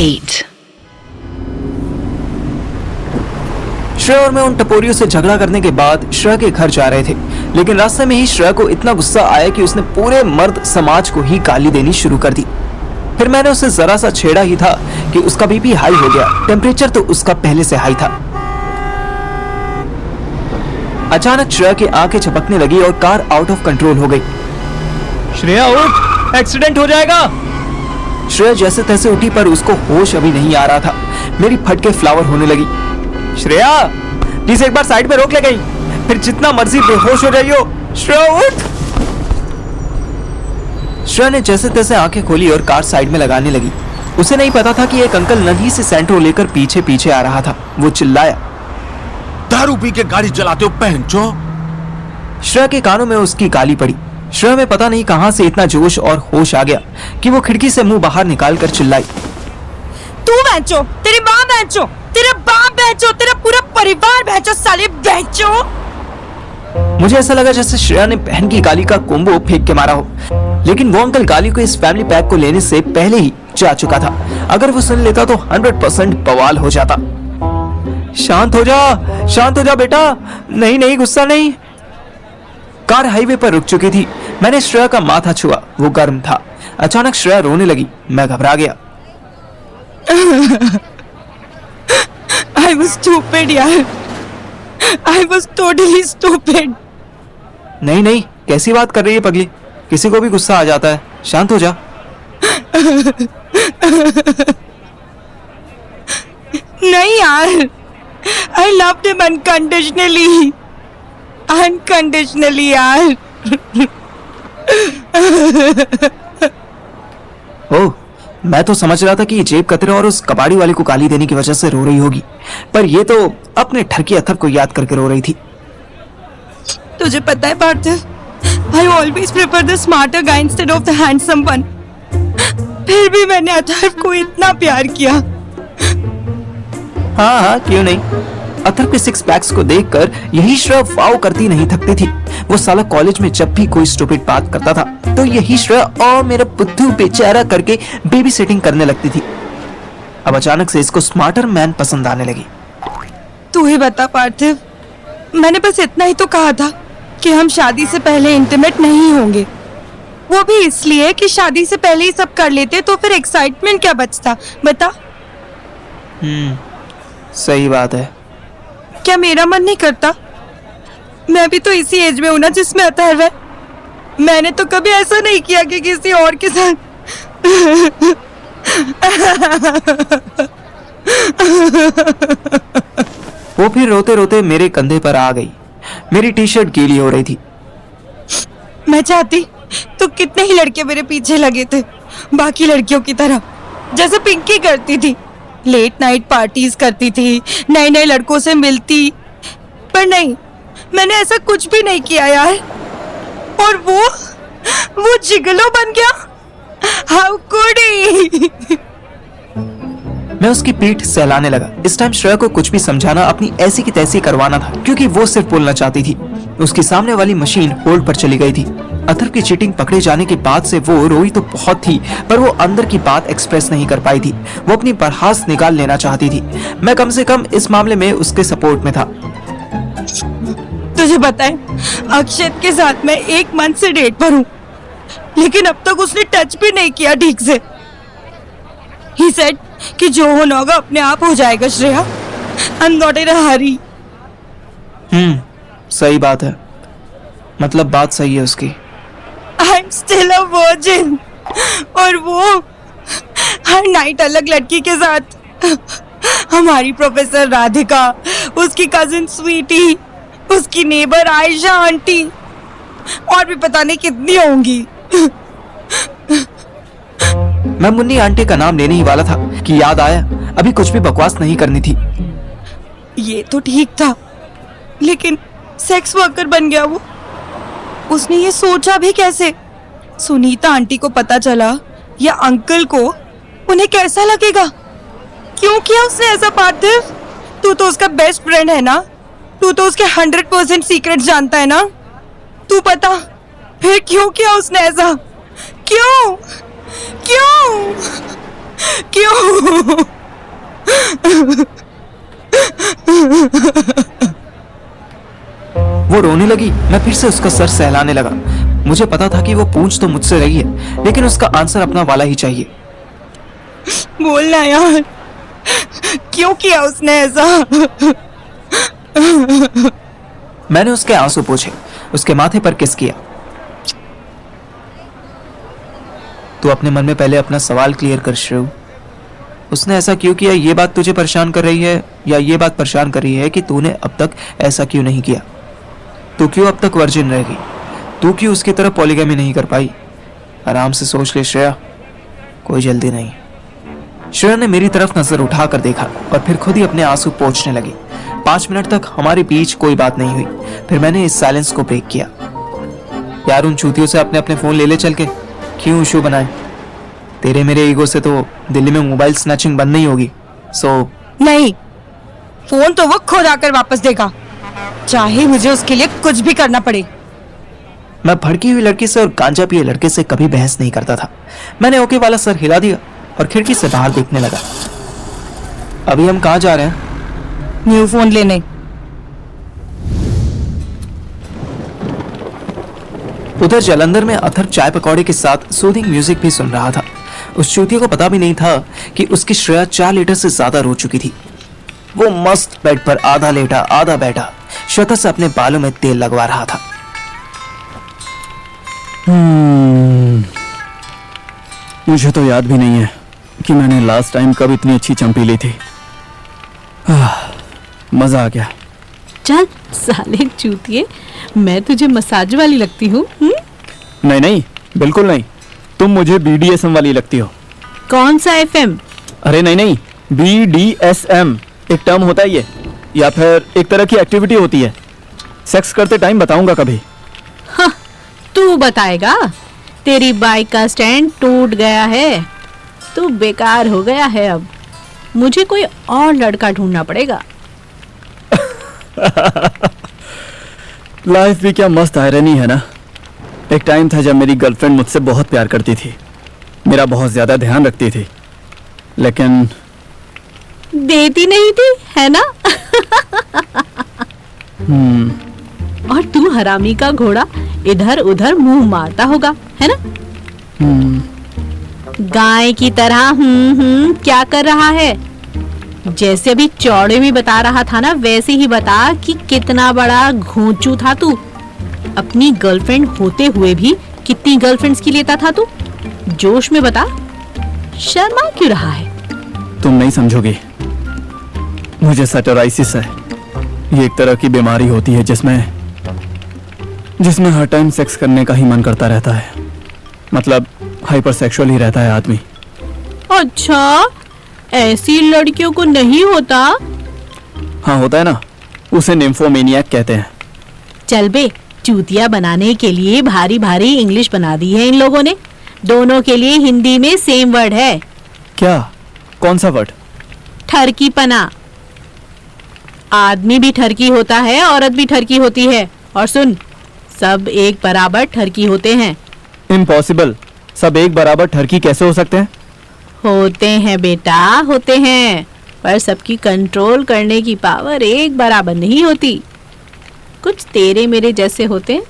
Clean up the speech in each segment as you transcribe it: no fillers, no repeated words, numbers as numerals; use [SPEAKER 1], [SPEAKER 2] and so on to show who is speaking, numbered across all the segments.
[SPEAKER 1] 8.
[SPEAKER 2] श्रेया और मैं उन टपोरियों से झगड़ा करने के बाद श्रेया के घर जा रहे थे, लेकिन रास्ते में ही श्रेया को इतना गुस्सा आया कि उसने पूरे मर्द समाज को ही गाली देनी शुरू कर दी। फिर मैंने उसे जरा सा छेड़ा ही था कि उसका बीपी हाई हो गया। टेम्परेचर तो उसका पहले से हाई था। अचानक श्रेया की आंखें झपकने लगी और कार आउट ऑफ कंट्रोल हो गई।
[SPEAKER 3] श्रेया उठ, एक्सीडेंट हो जाएगा।
[SPEAKER 2] श्रेया जैसे तैसे उठी, पर उसको होश अभी नहीं आ रहा था। मेरी फटके फ्लावर होने लगी। श्रेया प्लीज एक बार साइड पे रोक ले गई, फिर जितना मर्जी बेहोश हो जाइयो। श्रेया उठ। श्रेया ने जैसे तैसे आंखें खोली और कार साइड में लगाने लगी। उसे नहीं पता था कि एक अंकल नदी से सेंट्रो लेकर पीछे पीछे आ रहा था। वो चिल्लाया,
[SPEAKER 4] दारू पी के गाड़ी चलाते हो पैंचो।
[SPEAKER 2] श्रेया के कानों में उसकी गाली पड़ी। श्रेया में पता नहीं कहां से इतना जोश और होश आ गया कि वो खिड़की से मुंह बाहर निकालकर चिल्लाई,
[SPEAKER 5] तू बेचो, तेरी माँ बेचो, तेरा बाप बेचो, तेरा पूरा परिवार बेचो, साले बेचो।
[SPEAKER 2] मुझे ऐसा लगा जैसे श्रेया ने बहन की गाली का कोम्बो फेंक के मारा हो, लेकिन वो अंकल गाली को इस फैमिली पैक को लेने से पहले ही जा चुका था। अगर वो सुन लेता तो 100% बवाल हो जाता। शांत हो जा बेटा, नहीं नहीं गुस्सा नहीं। कार हाईवे पर रुक चुकी थी। मैंने श्रेया का माथा छुआ, वो गर्म था। अचानक श्रेया रोने लगी। मैं घबरा गया।
[SPEAKER 5] I was stupid यार, I was totally stupid.
[SPEAKER 2] नहीं नहीं, कैसी बात कर रही है पगली? किसी को भी गुस्सा आ जाता है। शांत हो जा।
[SPEAKER 5] नहीं यार, I loved him unconditionally. Unconditionally यार।
[SPEAKER 2] ओह, मैं तो समझ रहा था कि जेब कतरे और उस कबाड़ी वाले को गाली देने की वजह से रो रही होगी, पर ये तो अपने ठरकी अथर को याद करके रो रही थी।
[SPEAKER 5] तुझे पता है पार्थिव, I always prefer the smarter guy instead of the handsome one. फिर भी मैंने अथर्व को इतना प्यार किया।
[SPEAKER 2] हाँ, क्यों नहीं। अथर्व के 6 पैक्स को देखकर यही श्रेया वाव करती नहीं थकती थी। वो साला कॉलेज में जब भी कोई स्टूपिड बात करता था तो यही श्रेया और मेरा बुद्धू बेचारा करके बेबी सिटिंग करने लगती थी। अब अचानक से इसको स्मार्टर मैन पसंद आने लगी।
[SPEAKER 5] तू ही बता पार्थिव, मैंने बस इतना ही तो कहा था कि हम शादी से पहले इंटीमेट नहीं होंगे। वो भी इसलिए कि शादी से पहले ही सब कर लेते तो फिर एक्साइटमेंट क्या बचता, बता।
[SPEAKER 2] सही बात है।
[SPEAKER 5] क्या मेरा मन नहीं करता? मैं भी तो इसी एज में हूं ना जिसमें अथर्व है। मैंने तो कभी ऐसा नहीं किया कि किसी और के साथ।
[SPEAKER 2] वो फिर रोते रोते मेरे कंधे पर आ गई। मेरी टी शर्ट गीली हो रही थी।
[SPEAKER 5] मैं चाहती तो कितने ही लड़के मेरे पीछे लगे थे, बाकी लड़कियों की तरह, जैसे पिंकी करती थी। लेट नाइट पार्टीज करती थी, नए नए लड़कों से मिलती, पर नहीं, मैंने ऐसा कुछ भी नहीं किया यार। और वो जिगलो बन गया। How could he?
[SPEAKER 2] मैं उसकी पीठ सहलाने लगा। इस टाइम श्रेया को कुछ भी समझाना अपनी ऐसी की तैसी करवाना था, क्योंकि वो सिर्फ बोलना चाहती थी। उसकी सामने वाली मशीन होल्ड पर चली गई थी। अथर्व की चीटिंग पकड़े जाने के बाद से वो रोई तो बहुत थी, पर वो अंदर की बात एक्सप्रेस नहीं कर पाई थी। वो अपनी बर्खास्त निकाल लेना चाहती थी। मैं कम से कम इस मामले में उसके सपोर्ट में था।
[SPEAKER 5] तुझे पता है, अक्षत के साथ मैं 1 मंथ से डेट पर हूँ, लेकिन अब तक उसने टच भी नहीं किया ठीक से। He said कि जो होना होगा अपने आप हो जाएगा Shreya. I'm not in a hurry.
[SPEAKER 2] सही बात है, मतलब बात सही है उसकी।
[SPEAKER 5] I'm still a virgin. और वो हर नाइट अलग लड़की के साथ। हमारी प्रोफेसर राधिका, उसकी कजिन स्वीटी, उसकी नेबर आयशा आंटी, और भी पता नहीं कितनी होंगी।
[SPEAKER 2] मैं मुन्नी आंटी का नाम लेने ही वाला था कि याद आया अभी कुछ भी बकवास नहीं करनी थी।
[SPEAKER 5] ये तो ठीक था, लेकिन सेक्स वर्कर बन गया वो। उसने ये सोचा भी कैसे? सुनीता आंटी को पता चला या अंकल को, उन्हें कैसा लगेगा? क्यों किया उसने ऐसा पार्थिव? तू तो उसका बेस्ट फ्रेंड है ना, तू तो उसके 100% सीक्रेट जानता है ना। तू बता, फिर क्यों किया उसने ऐसा? क्यों? क्यों? क्यों?
[SPEAKER 2] वो रोने लगी। मैं फिर से उसका सर सहलाने लगा। मुझे पता था कि वो पूछ तो मुझसे रही है, लेकिन उसका आंसर अपना वाला ही चाहिए।
[SPEAKER 5] बोलना यार, क्यों किया उसने ऐसा?
[SPEAKER 2] मैंने उसके आंसू पोंछे, उसके माथे पर किस किया। तू अपने मन में पहले अपना सवाल क्लियर कर श्रेय। उसने ऐसा क्यों किया, ये बात तुझे परेशान कर रही है या ये बात परेशान कर रही है कि तूने अब तक ऐसा क्यों नहीं किया? तू क्यों अब तक वर्जिन रह गई? तू क्यों उसकी तरह पॉलीगैमी नहीं कर पाई? आराम से सोच ले श्रेया, कोई जल्दी नहीं। श्रेया ने मेरी तरफ नजर उठाकर देखा और फिर खुद ही अपने आंसू पोंछने लगी। 5 मिनट तक हमारे बीच कोई बात नहीं हुई। फिर मैंने इस साइलेंस को ब्रेक किया। यार, उन चूतियों से अपने अपने फोन ले ले चल के, क्यों इशू बनाए? तेरे मेरे ईगो से तो दिल्ली में मोबाइल स्नैचिंग बंद नहीं होगी।
[SPEAKER 5] नहीं, फोन तो वो खुद आकर वापस देगा, चाहे मुझे उसके लिए कुछ भी करना पड़े।
[SPEAKER 2] मैं भड़की हुई लड़की से और गांजा पिए लड़के से कभी बहस नहीं करता था। मैंने ओके वाला सर हिला दिया और खिड़की से बाहर देखने लगा। अभी हम कहाँ जा रहे हैं?
[SPEAKER 5] न्यू फोन लेने।
[SPEAKER 2] उधर जालंधर में अथर चाय पकौड़े के साथ सूदिंग म्यूजिक भी सुन रहा था। उस चूतिया को पता भी नहीं था कि उसकी श्रेया 4 लीटर से ज्यादा रो चुकी थी। वो मस्त बेड पर आधा लेटा आधा बैठा श्वेता से अपने बालों में तेल लगवा रहा था।
[SPEAKER 3] मुझे तो याद भी नहीं है कि मैंने लास्ट टाइम कब इतनी अच्छी चंपी ली थी। मजा आ गया।
[SPEAKER 1] चल साले चूतिए, मैं तुझे मसाज वाली लगती हूँ?
[SPEAKER 3] नहीं नहीं, बिल्कुल नहीं। तुम मुझे BDSM वाली लगती हो।
[SPEAKER 1] कौन सा FM?
[SPEAKER 3] अरे नहीं नहीं, BDSM एक टर्म होता है ये, या फिर एक तरह की एक्टिविटी होती है। सेक्स करते टाइम बताऊंगा कभी।
[SPEAKER 1] हाँ, तू बताएगा? तेरी बाइक का स्टैंड टूट गया है, तू बेकार हो गया है। अब मुझे कोई और लड़का ढूंढना पड़ेगा।
[SPEAKER 3] लाइफ भी क्या मस्त आयरनी है ना। एक टाइम था जब मेरी गर्लफ्रेंड मुझसे बहुत प्यार करती थी, मेरा बहुत ज्यादा ध्यान रखती थी, लेकिन
[SPEAKER 1] देती नहीं थी, है ना? और तू हरामी का घोड़ा इधर उधर मुंह मारता होगा, है ना? गाय की तरह क्या कर रहा है? जैसे अभी चौड़े में बता रहा था ना, वैसे ही बता कि कितना बड़ा घोंचू था तू। अपनी गर्लफ्रेंड होते हुए भी कितनी गर्लफ्रेंड्स की लेता था तू? जोश में बता, शर्मा क्यों रहा है?
[SPEAKER 3] तुम नहीं समझोगी। मुझे सैटराइसिस है। ये एक तरह की बीमारी होती है जिसमें हर टाइम सेक्स करने का ही मन करता रहता है। मतलब हाइपर सेक्सुअल ही रहता है आदमी।
[SPEAKER 1] अच्छा, ऐसी लड़कियों को नहीं होता?
[SPEAKER 3] हाँ होता है ना, उसे निम्फोमेनियाक कहते हैं।
[SPEAKER 1] चल बे, चूतिया बनाने के लिए भारी भारी इंग्लिश बना दी है इन लोगों ने। दोनों के लिए हिंदी में सेम वर्ड है।
[SPEAKER 3] क्या? कौन सा वर्ड?
[SPEAKER 1] ठरकीपना। आदमी भी ठरकी होता है, औरत भी ठरकी होती है। और सुन, सब एक बराबर ठरकी होते हैं।
[SPEAKER 3] इम्पॉसिबल। सब एक बराबर ठरकी कैसे हो सकते हैं?
[SPEAKER 1] होते हैं बेटा, होते हैं, पर सबकी कंट्रोल करने की पावर एक बराबर नहीं होती। कुछ तेरे मेरे जैसे होते हैं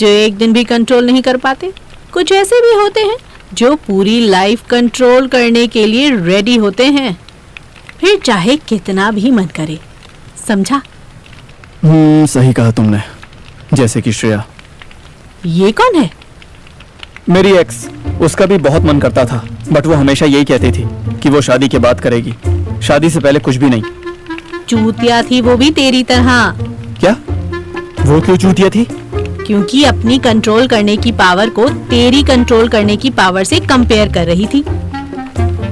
[SPEAKER 1] जो एक दिन भी कंट्रोल नहीं कर पाते। कुछ ऐसे भी होते हैं जो पूरी लाइफ कंट्रोल करने के लिए रेडी होते हैं, फिर चाहे कितना भी मन करे। समझा?
[SPEAKER 3] सही कहा तुमने। जैसे कि श्रेया।
[SPEAKER 1] ये कौन है?
[SPEAKER 3] मेरी एक्स। उसका भी बहुत मन करता था, बट वो हमेशा यही कहती थी कि वो शादी के बाद करेगी, शादी से पहले कुछ भी नहीं।
[SPEAKER 1] चूतिया थी वो भी तेरी तरह।
[SPEAKER 3] क्या? वो क्यों चूतिया थी?
[SPEAKER 1] क्योंकि अपनी कंट्रोल करने की पावर को तेरी कंट्रोल करने की पावर से कंपेयर कर रही थी।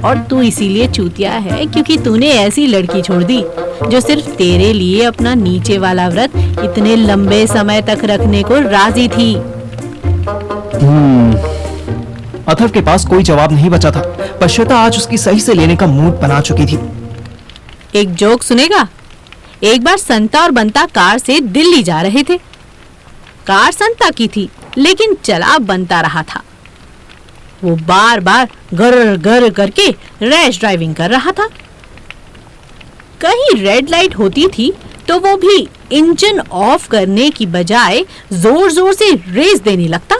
[SPEAKER 1] और तू इसीलिए चूतिया है क्योंकि तूने ऐसी लड़की छोड़ दी जो सिर्फ तेरे लिए अपना नीचे वाला व्रत इतने लंबे समय तक रखने को राजी थी।
[SPEAKER 2] अथर्व के पास कोई जवाब नहीं बचा था, पर श्वेता आज उसकी सही से लेने का मूड बना चुकी थी।
[SPEAKER 1] एक जोक सुनेगा? एक बार संता और बंता कार से दिल्ली जा रहे थे। कार संता की थी, लेकिन चला बनता रहा था। वो बार बार गर गर करके रैश ड्राइविंग कर रहा था। कहीं रेड लाइट होती थी तो वो भी इंजन ऑफ करने की बजाय जोर जोर से रेस देने लगता।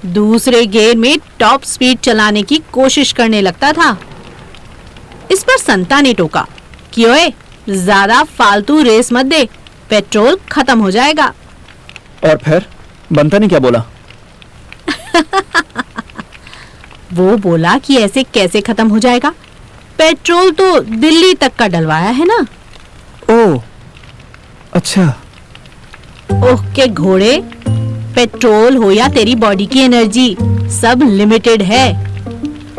[SPEAKER 1] दूसरे गियर में टॉप स्पीड चलाने की कोशिश करने लगता था। इस पर संता ने टोका कि ओए, ज्यादा फालतू रेस मत दे, पेट्रोल खत्म हो जाएगा।
[SPEAKER 3] और फिर बंता ने क्या बोला?
[SPEAKER 1] वो बोला कि ऐसे कैसे खत्म हो जाएगा, पेट्रोल तो दिल्ली तक का डलवाया है ना।
[SPEAKER 3] ओह, अच्छा।
[SPEAKER 1] ओह के घोड़े, पेट्रोल हो या तेरी बॉडी की एनर्जी, सब लिमिटेड है।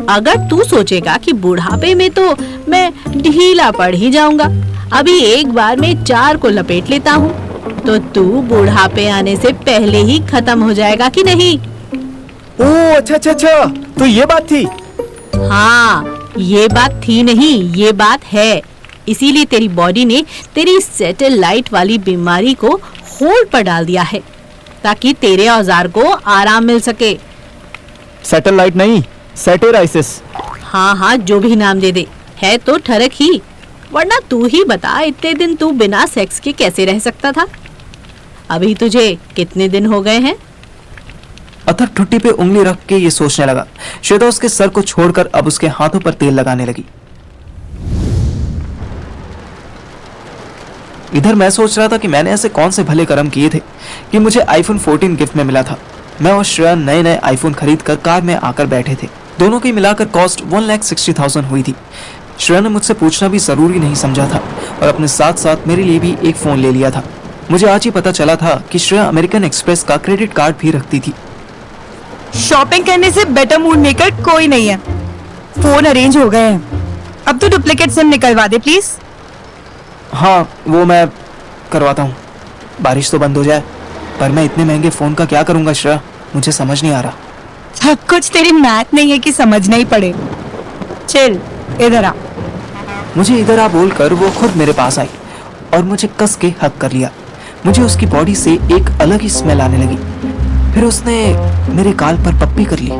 [SPEAKER 1] अगर तू सोचेगा कि बुढ़ापे में तो मैं ढीला पड़ ही जाऊंगा, अभी एक बार में 4 को लपेट लेता हूँ, तो तू बुढ़ापे आने से पहले ही खत्म हो जाएगा कि नहीं?
[SPEAKER 3] ओह, अच्छा अच्छा अच्छा, तो ये बात थी।
[SPEAKER 1] हाँ, ये बात थी नहीं, ये बात है। इसीलिए तेरी बॉडी ने तेरी सैटेलाइट वाली बीमारी को होल्ड पर डाल दिया है, ताकि तेरे औजार को आराम मिल सके।
[SPEAKER 3] सैटेलाइट नहीं, सैटेराइसिस।
[SPEAKER 1] हाँ हाँ, जो भी नाम दे दे, है तो ठरक ही। वरना तू ही बता, इतने दिन तू बिना सेक्स के कैसे रह सकता था? अभी तुझे कितने दिन हो गए हैं?
[SPEAKER 2] अथर ठुट्टी पे उंगली रख के ये सोचने लगा। श्वेता उसके सर को छोड़कर अब उसके हाथों पर तेल लगाने लगी। इधर मैं सोच रहा था कि मैंने ऐसे कौन से भले कर्म किए थे कि मुझे आईफोन 14 गिफ्ट में मिला था। मैं और श्रेया नए नए आईफोन खरीद कर कार में आकर बैठे थे। दोनों की मिलाकर कॉस्ट 1,60,000 हुई थी। श्रेया ने मुझसे पूछना भी जरूरी नहीं समझा था और अपने साथ साथ मेरे लिए भी एक फोन ले लिया था। मुझे आज ही पता चला था कि श्रेया अमेरिकन एक्सप्रेस का क्रेडिट कार्ड भी रखती थी।
[SPEAKER 5] शॉपिंग करने से बेटर मूड मेकर कोई नहीं है। फोन अरेंज हो गए हैं, अब तो डुप्लीकेट सिम निकलवा दे प्लीज।
[SPEAKER 2] हाँ, वो मैं करवाता हूँ। बारिश तो बंद हो जाए, पर मैं इतने महंगे फोन का क्या करूँगा श्रेया, मुझे समझ नहीं आ रहा।
[SPEAKER 5] सब कुछ तेरी मैथ नहीं है कि समझना ही पड़े। चल इधर आ।
[SPEAKER 2] मुझे इधर आ बोलकर वो खुद मेरे पास आई और मुझे कस के हक कर लिया। मुझे उसकी बॉडी से एक अलग ही स्मेल आने लगी। फिर उसने मेरे गाल पर पप्पी कर ली।